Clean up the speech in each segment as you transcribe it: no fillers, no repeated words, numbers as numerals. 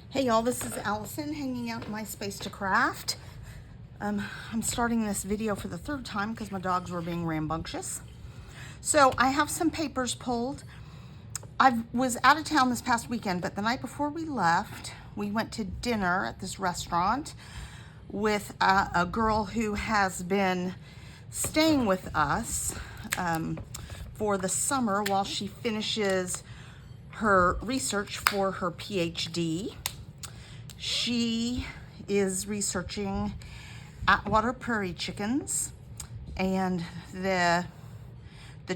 Hey y'all, this is Allison hanging out in my space to craft. I'm starting this video for the third time because my dogs were being rambunctious. So I have some papers pulled. I was out of town this past weekend, but the night before we left, we went to dinner at this restaurant with a girl who has been staying with us for the summer while she finishes her research for her PhD. She is researching Atwater prairie chickens and the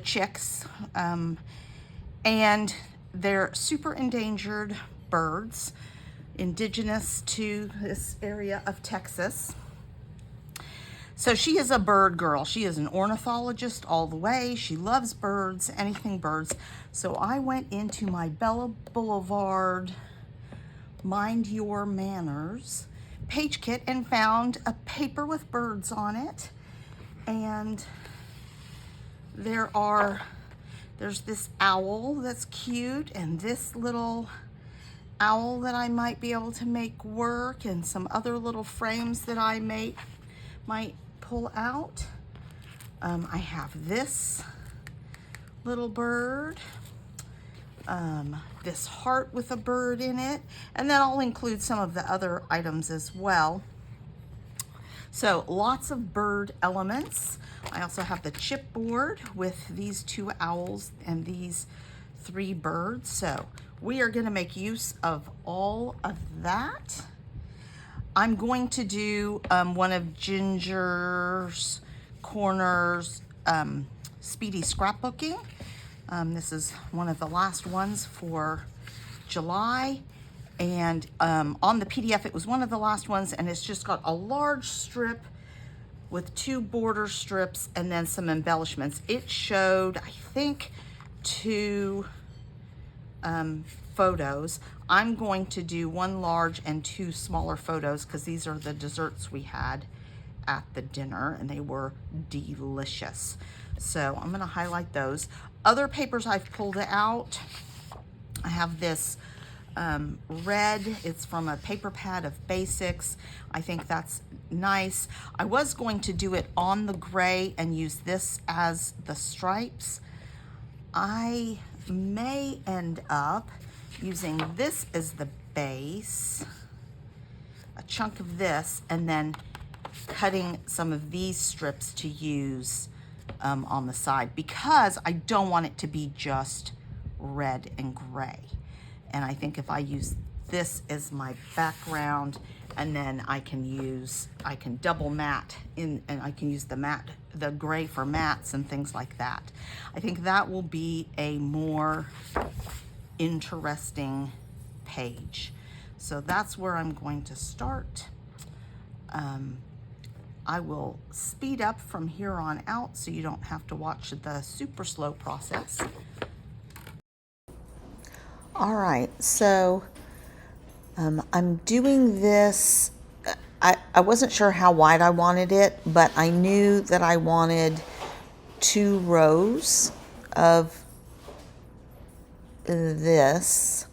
chicks, and they're super endangered birds, indigenous to this area of Texas. So she is a bird girl. She is an ornithologist all the way. She loves birds, anything birds. So I went into my Bella Blvd Mind Your Manners page kit and found a paper with birds on it. And there's this owl that's cute, and this little owl that I might be able to make work, and some other little frames that I might pull out. I have this little bird, this heart with a bird in it, and then I'll include some of the other items as well. So lots of bird elements. I also have the chipboard with these 2 owls and these 3 birds. So we are going to make use of all of that. I'm going to do one of Ginger's Corner's Speedy Scrapbooking. This is one of the last ones for July, and on the PDF it was one of the last ones, and it's just got a large strip with 2 border strips and then some embellishments. It showed, I think, 2 photos. I'm going to do 1 large and 2 smaller photos because these are the desserts we had at the dinner, and they were delicious. So I'm going to highlight those. Other papers I've pulled out, I have this red. It's from a paper pad of Basics. I think that's nice. I was going to do it on the gray and use this as the stripes. I may end up using this as the base, a chunk of this, and then cutting some of these strips to use on the side, because I don't want it to be just red and gray. And I think if I use this as my background, and then I can double matte in, and I can use the gray for mattes and things like that. I think that will be a more interesting page. So that's where I'm going to start. I will speed up from here on out so you don't have to watch the super slow process. All right, so I'm doing this. I wasn't sure how wide I wanted it, but I knew that I wanted 2 rows of this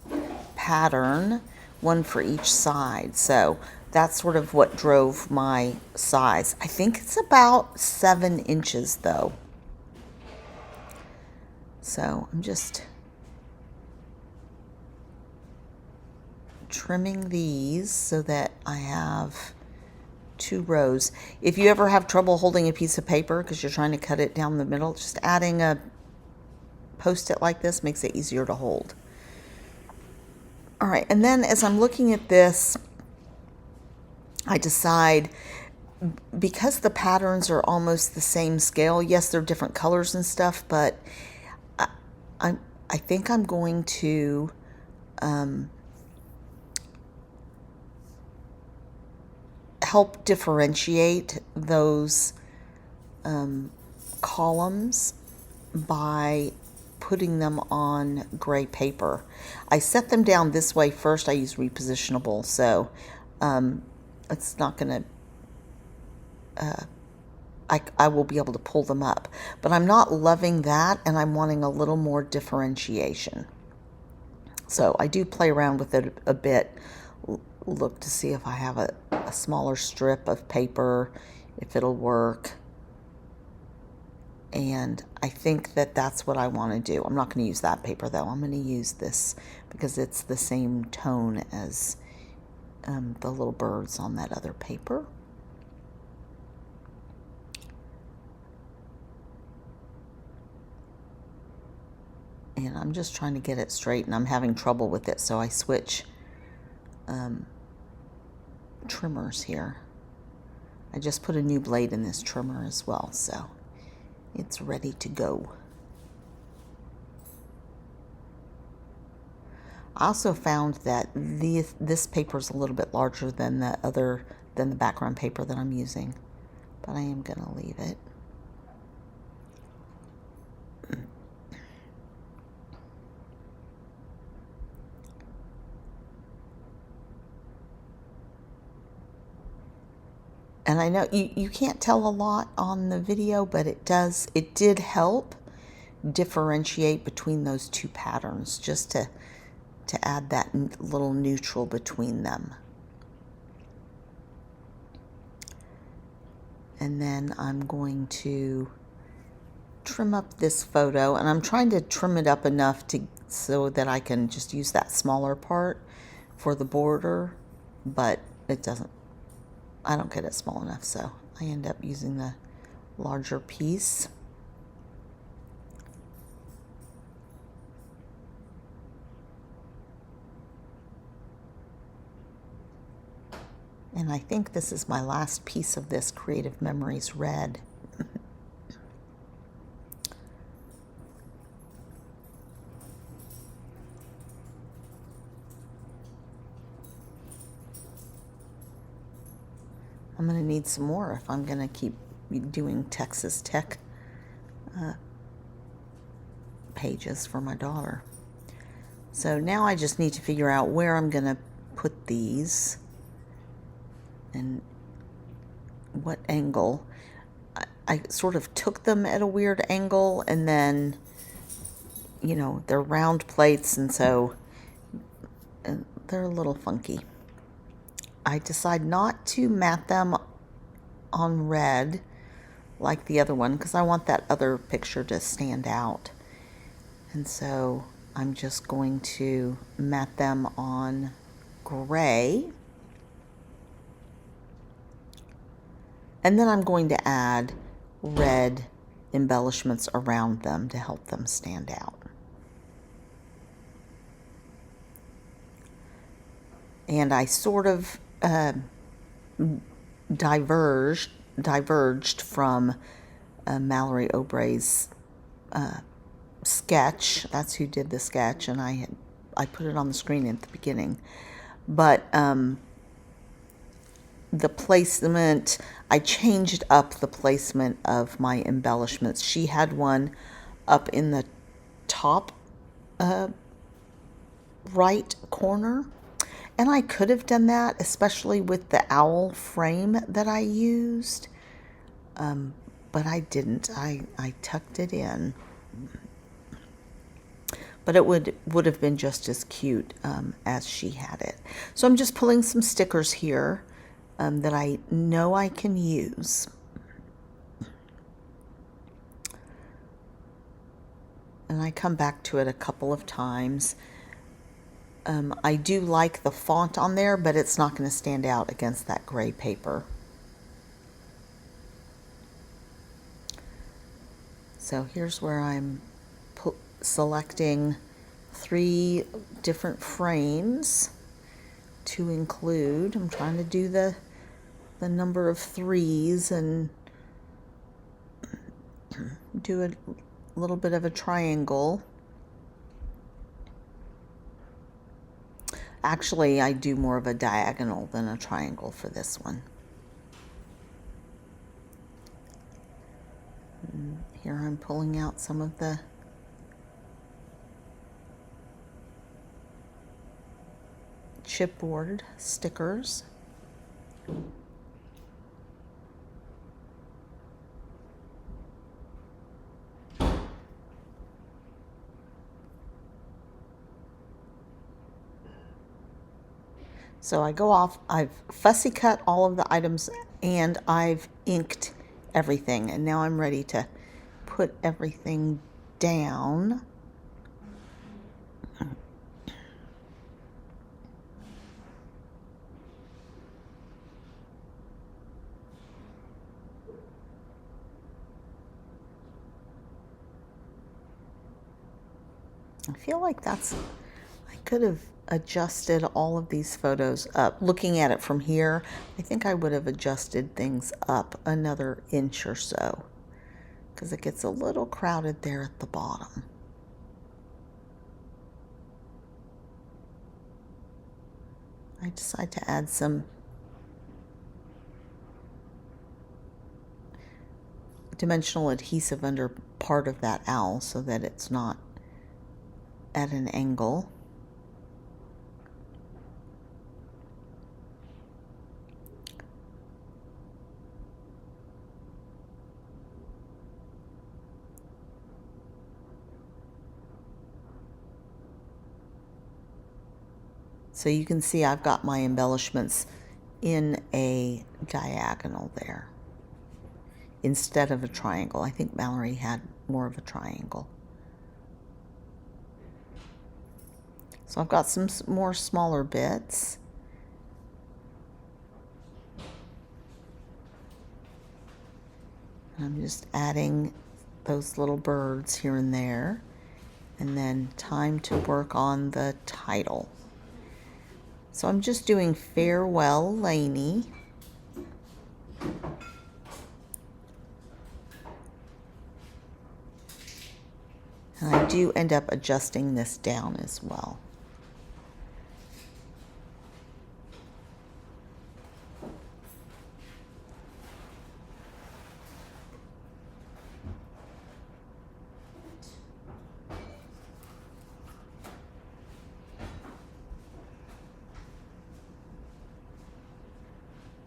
pattern, 1 for each side. So that's sort of what drove my size. I think it's about 7 inches though. So I'm just trimming these so that I have 2 rows. If you ever have trouble holding a piece of paper because you're trying to cut it down the middle, just adding a Post-it like this makes it easier to hold. All right, and then as I'm looking at this, I decide, because the patterns are almost the same scale, yes, they're different colors and stuff, but I think I'm going to help differentiate those columns by putting them on gray paper. I set them down this way first. I use repositionable, so it's not going to, I will be able to pull them up. But I'm not loving that, and I'm wanting a little more differentiation. So I do play around with it a bit look to see if I have a smaller strip of paper, if it'll work. And I think that that's what I want to do. I'm not going to use that paper though. I'm going to use this because it's the same tone as the little birds on that other paper. And I'm just trying to get it straight, and I'm having trouble with it, so I switch trimmers here. I just put a new blade in this trimmer as well, so it's ready to go. I also found that this paper is a little bit larger than the background paper that I'm using, but I am going to leave it. And I know you can't tell a lot on the video, but it did help differentiate between those two patterns, just to add that little neutral between them. And then I'm going to trim up this photo, and I'm trying to trim it up enough so that I can just use that smaller part for the border, but I don't get it small enough, so I end up using the larger piece. And I think this is my last piece of this Creative Memories red. I'm going to need some more if I'm going to keep doing Texas Tech pages for my daughter. So now I just need to figure out where I'm going to put these and what angle. I sort of took them at a weird angle, and then, you know, they're round plates, and so they're a little funky. I decide not to mat them on red like the other one because I want that other picture to stand out. And so I'm just going to mat them on gray. And then I'm going to add red embellishments around them to help them stand out. And I sort of diverged from Mallary Aubre's sketch. That's who did the sketch, and I put it on the screen at the beginning. But the placement, I changed up the placement of my embellishments. She had one up in the top right corner, and I could have done that, especially with the owl frame that I used, but I didn't. I tucked it in. But it would have been just as cute as she had it. So I'm just pulling some stickers here that I know I can use. And I come back to it a couple of times. I do like the font on there, but it's not going to stand out against that gray paper. So here's where I'm selecting 3 different frames to include. I'm trying to do the number of 3s and do a little bit of a triangle. Actually, I do more of a diagonal than a triangle for this one. And here I'm pulling out some of the chipboard stickers. So I go off, I've fussy cut all of the items, and I've inked everything. And now I'm ready to put everything down. I feel like I could have adjusted all of these photos up. Looking at it from here, I think I would have adjusted things up another inch or so, because it gets a little crowded there at the bottom. I decide to add some dimensional adhesive under part of that owl so that it's not at an angle. So you can see I've got my embellishments in a diagonal there instead of a triangle. I think Mallary had more of a triangle. So I've got some more smaller bits. I'm just adding those little birds here and there. And then time to work on the title. So I'm just doing Farewell Lainey. And I do end up adjusting this down as well.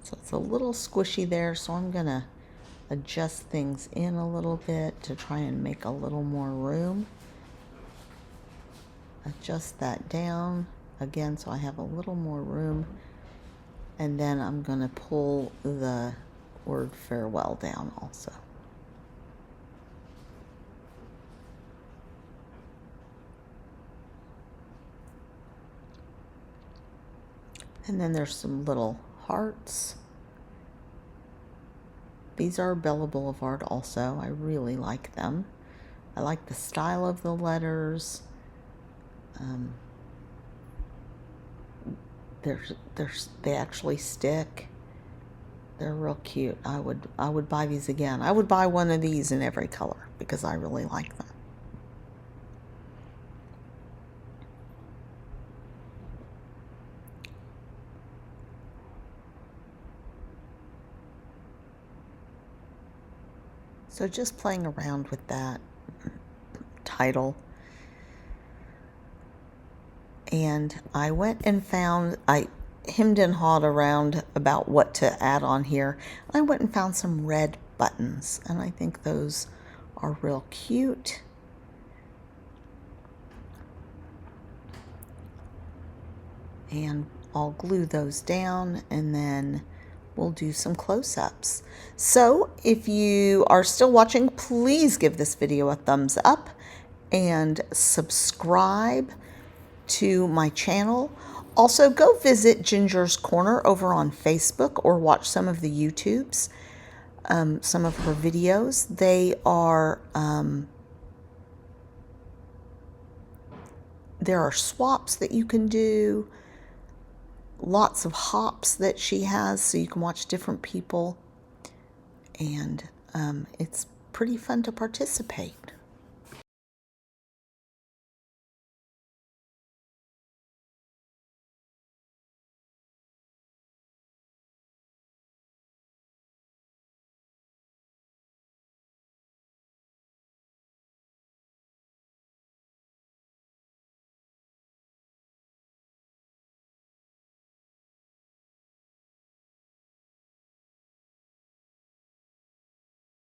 So it's a little squishy there, so I'm gonna adjust things in a little bit to try and make a little more room. Adjust that down again so I have a little more room. And then I'm gonna pull the word farewell down also. And then there's some little hearts. These are Bella Blvd also. I really like them. I like the style of the letters. They actually stick. They're real cute. I would buy these again. I would buy one of these in every color because I really like them. So just playing around with that title. And I went and found, I hemmed and hawed around about what to add on here. I went and found some red buttons, and I think those are real cute. And I'll glue those down, and then we'll do some close-ups. So if you are still watching, please give this video a thumbs up and subscribe to my channel. Also, go visit Ginger's Corner over on Facebook or watch some of the YouTubes, some of her videos. They are, there are swaps that you can do, lots of hops that she has, so you can watch different people, and it's pretty fun to participate.